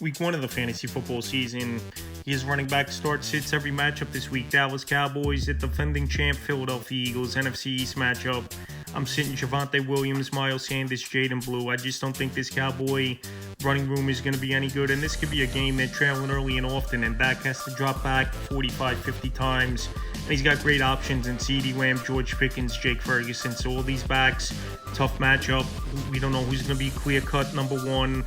Week 1 of the fantasy football season. His running back sits every matchup this week. Dallas Cowboys at defending champ Philadelphia Eagles, NFC East matchup. I'm sitting Javonte Williams, Miles Sanders, Jaden Blue. I just don't think this Cowboy running room is going to be any good. And this could be a game they're trailing early and often. And Dak has to drop back 45, 50 times. And he's got great options in CeeDee Lamb, George Pickens, Jake Ferguson. So all these backs, tough matchup. We don't know who's going to be clear-cut number one.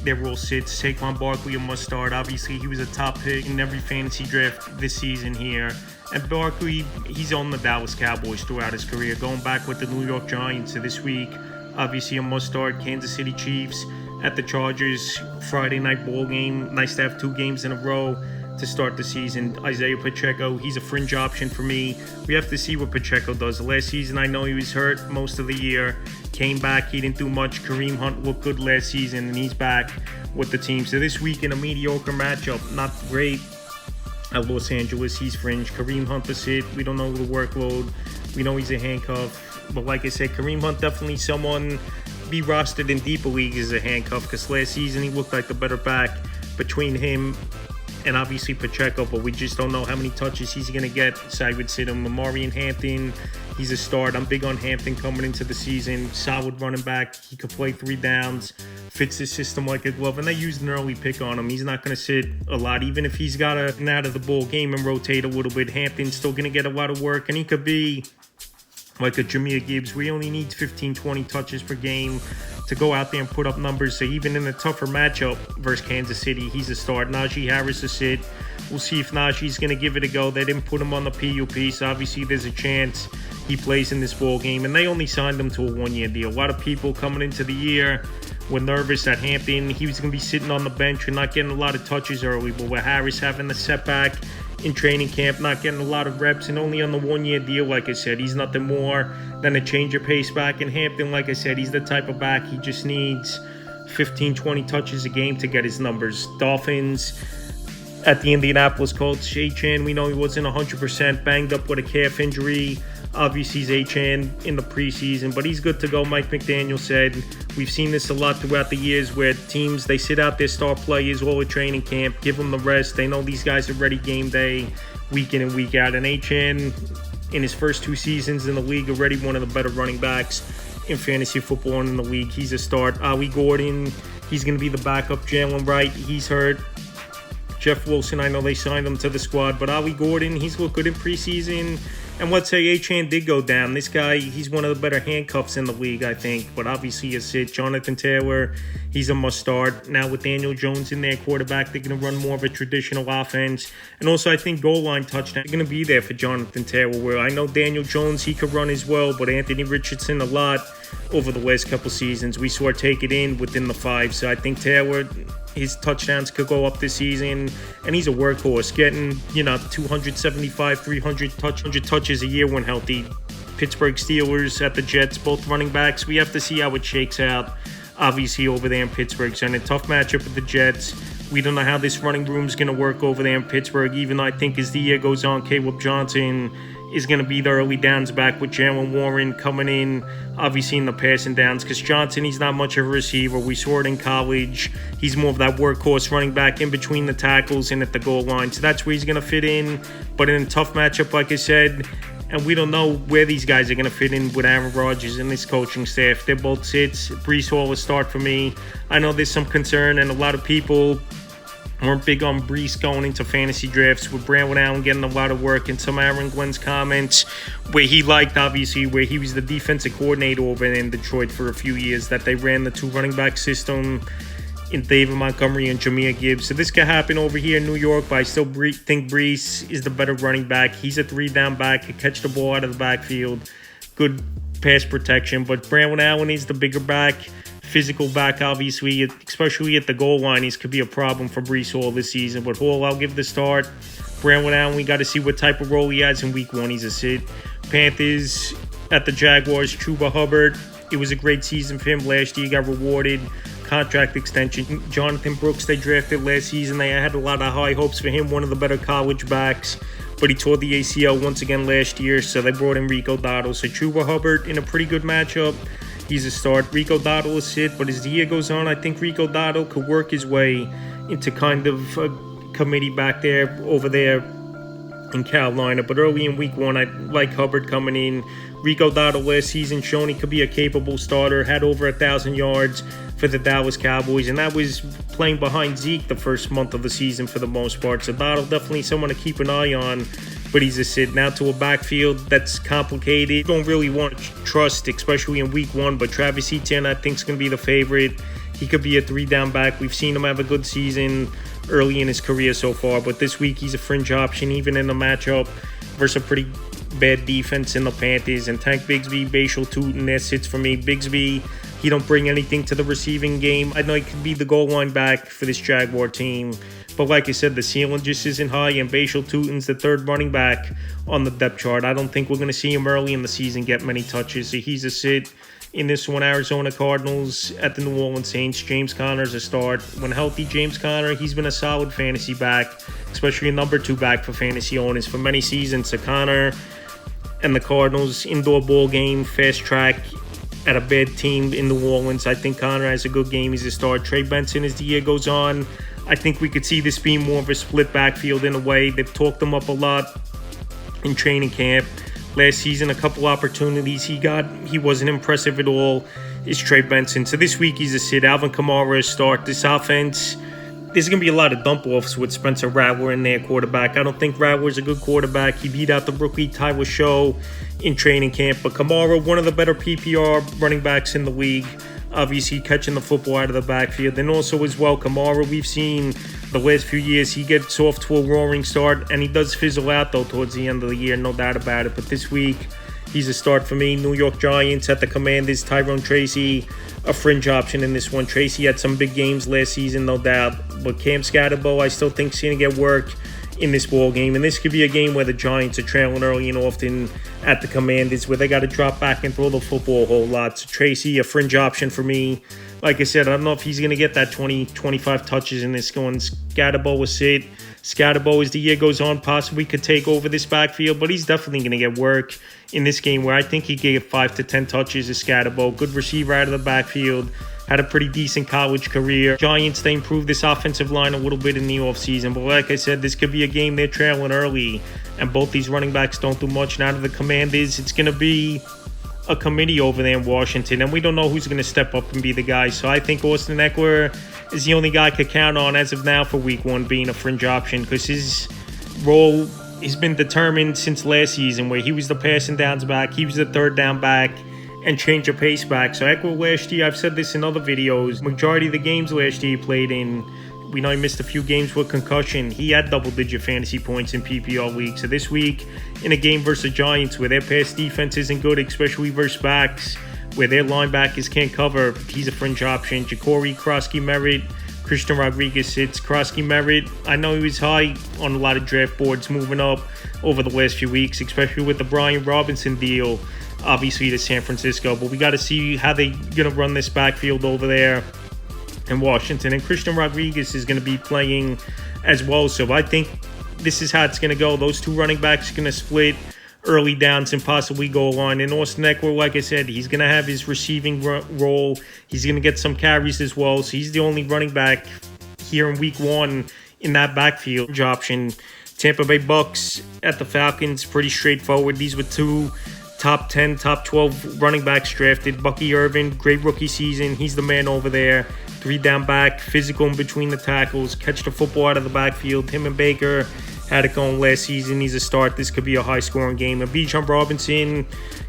They're all sits. Saquon Barkley a must start. Obviously, he was a top pick in every fantasy draft this season here. And Barkley, he's on the Dallas Cowboys throughout his career, going back with the New York Giants. So this week, obviously a must start. Kansas City Chiefs at the Chargers. Friday night ball game. Nice to have 2 games in a row to start the season. Isaiah Pacheco, he's a fringe option for me. We have to see what Pacheco does. Last season, I know he was hurt most of the year. Came back, he didn't do much. Kareem Hunt looked good last season, and he's back with the team. So this week in a mediocre matchup, not great at Los Angeles, he's fringe. Kareem Hunt to sit. We don't know the workload. We know he's a handcuff. But like I said, Kareem Hunt definitely someone be rostered in deeper leagues as a handcuff, because last season he looked like the better back between him and obviously Pacheco, but we just don't know how many touches he's going to get. So I would sit him. Amari Hampton, he's a start. I'm big on Hampton coming into the season. Solid running back. He could play 3 downs. Fits the system like a glove. And they used an early pick on him. He's not going to sit a lot. Even if he's got an out of the ball game and rotate a little bit, Hampton's still going to get a lot of work. And he could be like a Jahmyr Gibbs. We only need 15, 20 touches per game to go out there and put up numbers. So even in a tougher matchup versus Kansas City, he's a start. Najee Harris a sit. We'll see if Najee's going to give it a go. They didn't put him on the PUP, so obviously there's a chance he plays in this ball game. And they only signed him to a 1-year deal. A lot of people coming into the year were nervous that Hampton, he was going to be sitting on the bench and not getting a lot of touches early. But with Harris having the setback in training camp, not getting a lot of reps, and only on the 1-year deal, like I said, he's nothing more than a change of pace back. In Hampton, like I said, he's the type of back, he just needs 15, 20 touches a game to get his numbers. Dolphins at the Indianapolis Colts. Achane, we know he wasn't 100%, banged up with a calf injury. Obviously, he's Achane in the preseason, but he's good to go. Mike McDaniel said we've seen this a lot throughout the years where teams, they sit out their star players all at training camp, give them the rest. They know these guys are ready game day, week in and week out. And Achane, in his first 2 seasons in the league, already one of the better running backs in fantasy football and in the league. He's a start. Ali Gordon, he's going to be the backup. Jalen Wright, he's hurt. Jeff Wilson, I know they signed him to the squad, but Ali Gordon, he's looked good in preseason. And let's say Achane did go down. This guy, he's one of the better handcuffs in the league, I think. But obviously, a sit. Jonathan Taylor, he's a must-start. Now with Daniel Jones in their quarterback, they're going to run more of a traditional offense. And also, I think goal line touchdown is going to be there for Jonathan Taylor. Where I know Daniel Jones, he could run as well, but Anthony Richardson a lot over the last couple seasons. We saw take it in within the 5. So I think Taylor, his touchdowns could go up this season, and he's a workhorse, getting 275, 300 touches a year when healthy. Pittsburgh Steelers at the Jets, both running backs. We have to see how it shakes out, obviously, over there in Pittsburgh. So in a tough matchup with the Jets, we don't know how this running room is going to work over there in Pittsburgh, even though I think as the year goes on, Caleb Johnson is going to be the early downs back with Jalen Warren coming in, obviously in the passing downs, because Johnson, he's not much of a receiver. We saw it in college. He's more of that workhorse running back in between the tackles and at the goal line. So that's where he's going to fit in. But in a tough matchup, like I said, and we don't know where these guys are going to fit in with Aaron Rodgers and his coaching staff. They're both sits. Breece Hall a start for me. I know there's some concern, and a lot of people weren't big on Breece going into fantasy drafts with Brandon Allen getting a lot of work, and some Aaron Glenn's comments where he liked, obviously, where he was the defensive coordinator over in Detroit for a few years, that they ran the 2 running back system in David Montgomery and Jahmyr Gibbs. So this could happen over here in New York, but I still think Breece is the better running back. He's a 3-down back, can catch the ball out of the backfield, good pass protection, but Brandon Allen is the bigger back. Physical back, obviously, especially at the goal line, he could be a problem for Breece Hall this season. But Hall, I'll give the start. Brandon Allen, we got to see what type of role he has in week 1. He's a sit. Panthers at the Jaguars, Chuba Hubbard. It was a great season for him last year. He got rewarded. Contract extension. Jonathan Brooks, they drafted last season. They had a lot of high hopes for him, one of the better college backs. But he tore the ACL once again last year, so they brought in Rico Dotto. So Chuba Hubbard in a pretty good matchup. he's a start. Rico Dottle is sit, but as the year goes on, I think Rico Dottle could work his way into kind of a committee back there, over there in Carolina. But early in week one, I like Hubbard coming in. Rico Dottle last season shown he could be a capable starter, had over 1,000 yards for the Dallas Cowboys, and that was playing behind Zeke the first month of the season for the most part. So Dottle definitely someone to keep an eye on, but he's a sit. Now to a backfield that's complicated. Don't really want to trust, especially in week one, but Travis Etienne I think is going to be the favorite. He could be a 3-down back. We've seen him have a good season early in his career so far, but this week he's a fringe option, even in the matchup versus a pretty bad defense in the Panthers. And Tank Bigsby, Bashal Tootin, that sits for me. Bigsby, he don't bring anything to the receiving game. I know he could be the goal line back for this Jaguar team, but like I said, the ceiling just isn't high, and Bashal Tootin's the third running back on the depth chart. I don't think we're going to see him early in the season get many touches, so he's a sit. In this one, Arizona Cardinals at the New Orleans Saints. James Conner's a start. When healthy, James Conner, he's been a solid fantasy back, especially a number 2 back for fantasy owners for many seasons. So Conner and the Cardinals, indoor ball game, fast track at a bad team in New Orleans. I think Conner has a good game. He's a start. Trey Benson, as the year goes on, I think we could see this being more of a split backfield in a way. They've talked him up a lot in training camp. Last season, a couple opportunities he got, he wasn't impressive at all, is Trey Benson. So this week, he's a sit. Alvin Kamara is start. This offense, there's going to be a lot of dump-offs with Spencer Rattler in their quarterback. I don't think Rattler's a good quarterback. He beat out the rookie Tyler Show in training camp. But Kamara, one of the better PPR running backs in the league, obviously catching the football out of the backfield. And also as well, Kamara, we've seen the last few years, he gets off to a roaring start, and he does fizzle out, though, towards the end of the year, no doubt about it. But this week, he's a start for me. New York Giants at the Commanders. Tyrone Tracy, a fringe option in this one. Tracy had some big games last season, no doubt. But Cam Scatterbo, I still think, is going to get work in this ball game. And this could be a game where the Giants are trailing early and often at the Commanders, where they got to drop back and throw the football a whole lot. So Tracy, a fringe option for me. Like I said, I don't know if he's going to get that 20, 25 touches in this going. Scatterbo will sit. Scatterbo, as the year goes on, possibly could take over this backfield, but he's definitely going to get work in this game, where I think he could get 5 to 10 touches as Scatterbo. Good receiver out of the backfield. Had a pretty decent college career. Giants, they improved this offensive line a little bit in the offseason, but like I said, this could be a game they're trailing early, and both these running backs don't do much. Now to the Commanders, it's going to be a committee over there in Washington, and we don't know who's going to step up and be the guy. So I think Austin Eckler is the only guy I could count on as of now for week one being a fringe option, because his role has been determined since last season, where he was the passing downs back, he was the third down back, and change of pace back. So Eckler last year, I've said this in other videos, majority of the games last year he played in, we know he missed a few games with concussion. He had double-digit fantasy points in PPR league. So this week, in a game versus the Giants, where their pass defense isn't good, especially versus backs, where their linebackers can't cover, he's a fringe option. Ja'Cory, Krosky, Merritt, Christian Rodriguez sits. Krosky, Merritt, I know he was high on a lot of draft boards moving up over the last few weeks, especially with the Brian Robinson deal, obviously, to San Francisco. But we got to see how they're going to run this backfield over there in Washington. And Christian Rodriguez is going to be playing as well. So I think this is how it's going to go. Those two running backs are going to split early downs and possibly goal line. And Austin Eckler, like I said, he's going to have his receiving role. He's going to get some carries as well. So he's the only running back here in week one in that backfield option. Tampa Bay Bucks at the Falcons, pretty straightforward. These were two top 10, top 12 running backs drafted. Bucky Irvin, great rookie season. He's the man over there. 3-down back, physical in between the tackles, catch the football out of the backfield. Him and Baker had it going last season. He's a start. This could be a high-scoring game. And Bijan Robinson,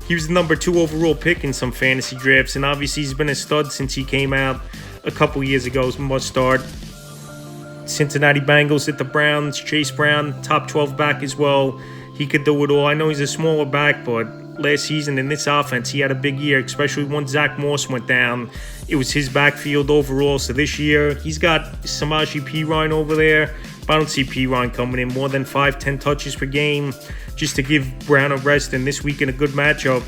he was the number 2 overall pick in some fantasy drafts, and obviously he's been a stud since he came out a couple years ago. Must start. Cincinnati Bengals at the Browns. Chase Brown, top 12 back as well. He could do it all. I know he's a smaller back, but last season in this offense, he had a big year, especially once Zach Moss went down. It was his backfield overall. So this year, he's got Samaje Perine over there. But I don't see Perine coming in more than 5-10 touches per game just to give Brown a rest. And this week in a good matchup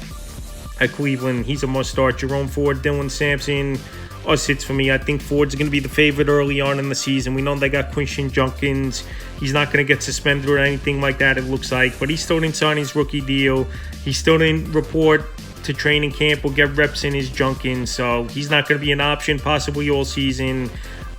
at Cleveland, he's a must-start. Jerome Ford, Dylan Sampson, us hits for me. I think Ford's going to be the favorite early on in the season. We know they got Quinton Junkins. He's not going to get suspended or anything like that, it looks like. But he still didn't sign his rookie deal. He still didn't report to training camp. Will get reps in his junkin, so he's not going to be an option possibly all season.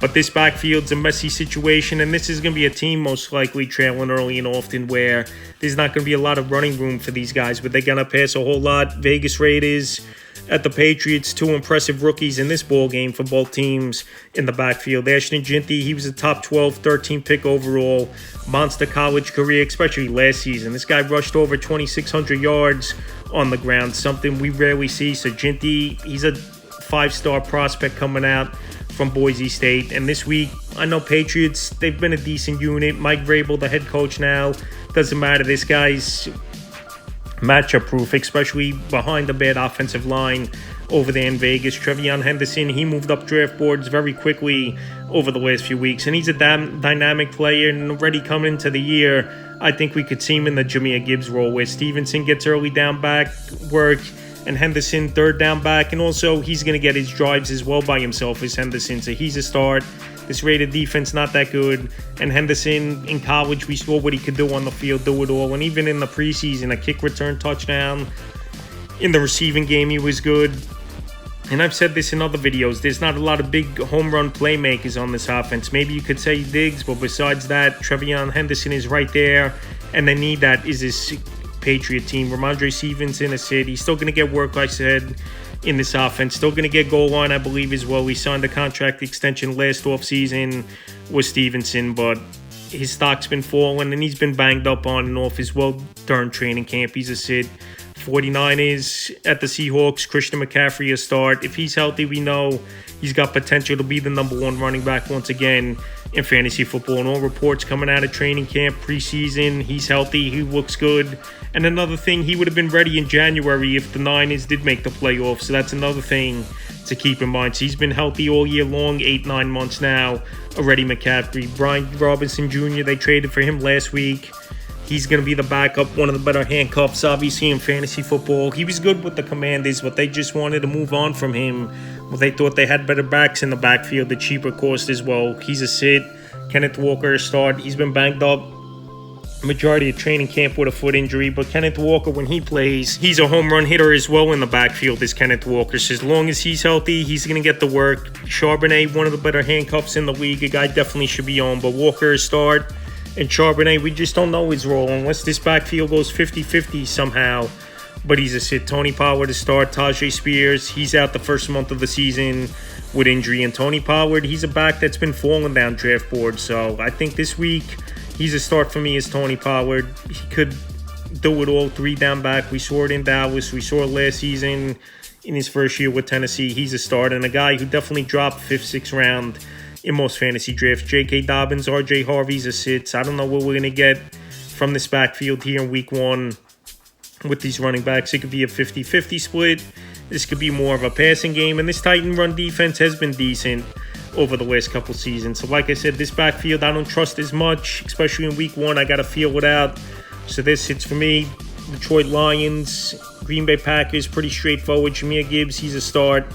But this backfield's a messy situation, and this is going to be a team most likely trailing early and often where there's not going to be a lot of running room for these guys, but they're going to pass a whole lot. Vegas Raiders at the Patriots, 2 impressive rookies in this ball game for both teams in the backfield. Ashton Ginty, he was a top 12, 13 pick overall, monster college career, especially last season. This guy rushed over 2,600 yards on the ground, something we rarely see. So Ginty, he's a 5-star prospect coming out from Boise State. And this week, I know Patriots, they've been a decent unit. Mike Vrabel, the head coach now, doesn't matter. This guy's matchup proof, especially behind the bad offensive line over there in Vegas. Trevion Henderson, he moved up draft boards very quickly over the last few weeks, and he's a dynamic player. And already coming into the year, I think we could see him in the Jahmyr Gibbs role, where Stevenson gets early down back work and Henderson third down back, and also he's going to get his drives as well by himself as Henderson, so he's a start. This Raider defense not that good, and Henderson in college, we saw what he could do on the field, do it all, and even in the preseason, a kick return touchdown. In the receiving game, he was good. And I've said this in other videos, there's not a lot of big home run playmakers on this offense. Maybe you could say Diggs, but besides that, Trevion Henderson is right there, and the need that is this Patriot team. Ramondre Stevenson is it. He's still going to get work, like I said, in this offense. Still going to get goal line, I believe, as well. He signed a contract extension last offseason with Stevenson, but his stock's been falling, and he's been banged up on and off as well during training camp. He's a sit. 49ers at the Seahawks, Christian McCaffrey a start. If he's healthy, we know he's got potential to be the number 1 running back once again in fantasy football. And all reports coming out of training camp, preseason, he's healthy, he looks good. And another thing, he would have been ready in January if the Niners did make the playoffs. So that's another thing to keep in mind. So he's been healthy all year long, 8-9 months now. Already McCaffrey. Brian Robinson Jr., they traded for him last week. He's going to be the backup, one of the better handcuffs, obviously, in fantasy football. He was good with the Commanders, but they just wanted to move on from him. Well, they thought they had better backs in the backfield, the cheaper cost as well. He's a sit. Kenneth Walker a start. He's been banged up majority of training camp with a foot injury, but Kenneth Walker, when he plays, he's a home run hitter as well in the backfield as Kenneth Walker. So as long as he's healthy, he's going to get the work. Charbonnet, one of the better handcuffs in the league. A guy definitely should be on, but Walker a start. And Charbonnet, we just don't know his role unless this backfield goes 50-50 somehow. But he's a sit. Tony Pollard to start. Tajay Spears, he's out the first month of the season with injury. And Tony Pollard, he's a back that's been falling down draft boards. So I think this week, he's a start for me as Tony Pollard. He could do it all, 3 down back. We saw it in Dallas. We saw it last season in his first year with Tennessee. He's a start. And a guy who definitely dropped 5th, 6th round in most fantasy drafts. J.K. Dobbins, R.J. Harvey's a sits. I don't know what we're going to get from this backfield here in week 1 with these running backs. It could be a 50-50 split. This could be more of a passing game. And this Titan run defense has been decent over the last couple seasons. So like I said, this backfield I don't trust as much, especially in week 1. I got to feel it out. So this hits for me. Detroit Lions, Green Bay Packers, pretty straightforward. Jahmyr Gibbs, he's a start.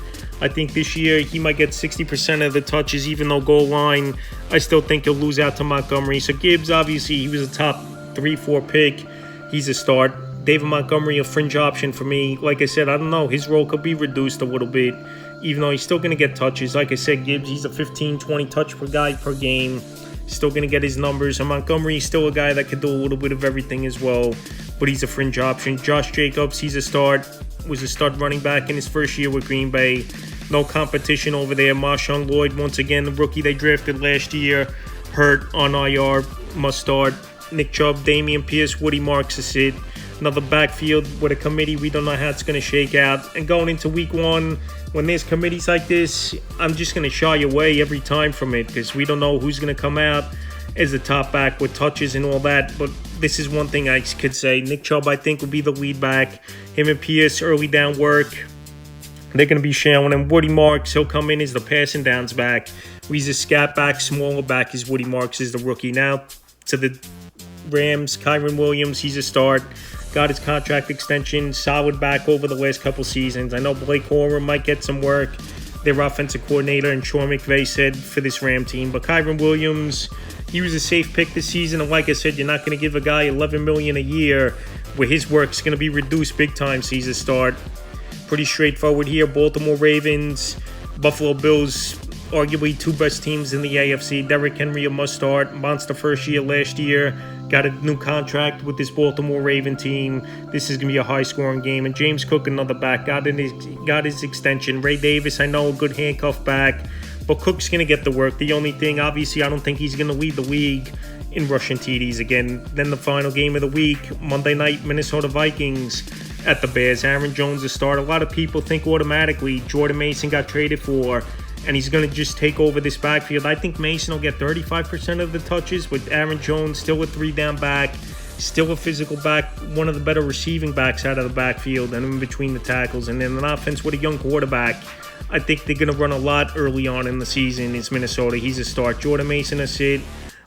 I think this year he might get 60% of the touches, even though goal line, I still think he'll lose out to Montgomery. So Gibbs, obviously, he was a top 3-4 pick. He's a start. David Montgomery, a fringe option for me. Like I said, I don't know. His role could be reduced a little bit, even though he's still going to get touches. Like I said, Gibbs, he's a 15, 20 touch per guy per game. Still going to get his numbers. And Montgomery is still a guy that could do a little bit of everything as well, but he's a fringe option. Josh Jacobs, he's a start. Was a stud running back in his first year with Green Bay. No competition over there. Marshawn Lloyd, once again, the rookie they drafted last year, hurt on IR, must start. Nick Chubb, Damian Pierce, Woody Marks a sit. Another backfield with a committee, we don't know how it's going to shake out. And going into week 1, when there's committees like this, I'm just going to shy away every time from it because we don't know who's going to come out as the top back with touches and all that. But this is one thing I could say. Nick Chubb, I think, will be the lead back. Him and Pierce, early down work. They're going to be showing him. Woody Marks, he'll come in as the passing downs back. He's a scat back, smaller back as Woody Marks is the rookie. Now to the Rams, Kyron Williams, he's a start. Got his contract extension, solid back over the last couple seasons. I know Blake Corum might get some work. Their offensive coordinator and Sean McVay said for this Ram team. But Kyron Williams, he was a safe pick this season. And like I said, you're not going to give a guy $11 million a year where his work's going to be reduced big time. So he's a start. Pretty straightforward here. Baltimore Ravens, Buffalo Bills, arguably two best teams in the AFC. Derrick Henry, a must-start. Monster first year last year. Got a new contract with this Baltimore Raven team. This is going to be a high-scoring game. And James Cook, another back, got his extension. Ray Davis, I know, a good handcuff back. But Cook's going to get the work. The only thing, obviously, I don't think he's going to lead the league in rushing TDs again. Then the final game of the week, Monday night, Minnesota Vikings at the Bears. Aaron Jones a start. A lot of people think automatically Jordan Mason got traded for, and he's going to just take over this backfield. I think Mason will get 35% of the touches, with Aaron Jones still a three-down back, still a physical back, one of the better receiving backs out of the backfield and in between the tackles. And then an offense with a young quarterback. I think they're going to run a lot early on in the season. It's Minnesota. He's a start. Jordan Mason a sit.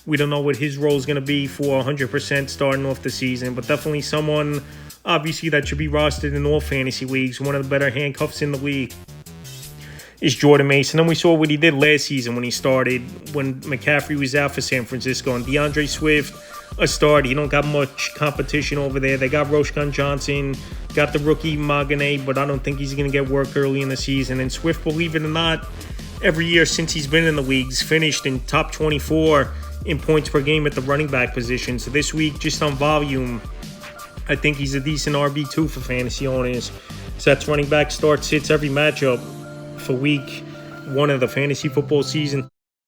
We don't know what his role is going to be for 100% starting off the season, but definitely someone, obviously, that should be rostered in all fantasy leagues. One of the better handcuffs in the league is Jordan Mason. And we saw what he did last season when he started, when McCaffrey was out for San Francisco. And DeAndre Swift, a start. He don't got much competition over there. They got Roschon Johnson, got the rookie Magane, but I don't think he's going to get work early in the season. And Swift, believe it or not, every year since he's been in the leagues, finished in top 24 in points per game at the running back position. So this week, just on volume, I think he's a decent RB2 for fantasy owners. So that's running back start sits every matchup for week 1 of the fantasy football season.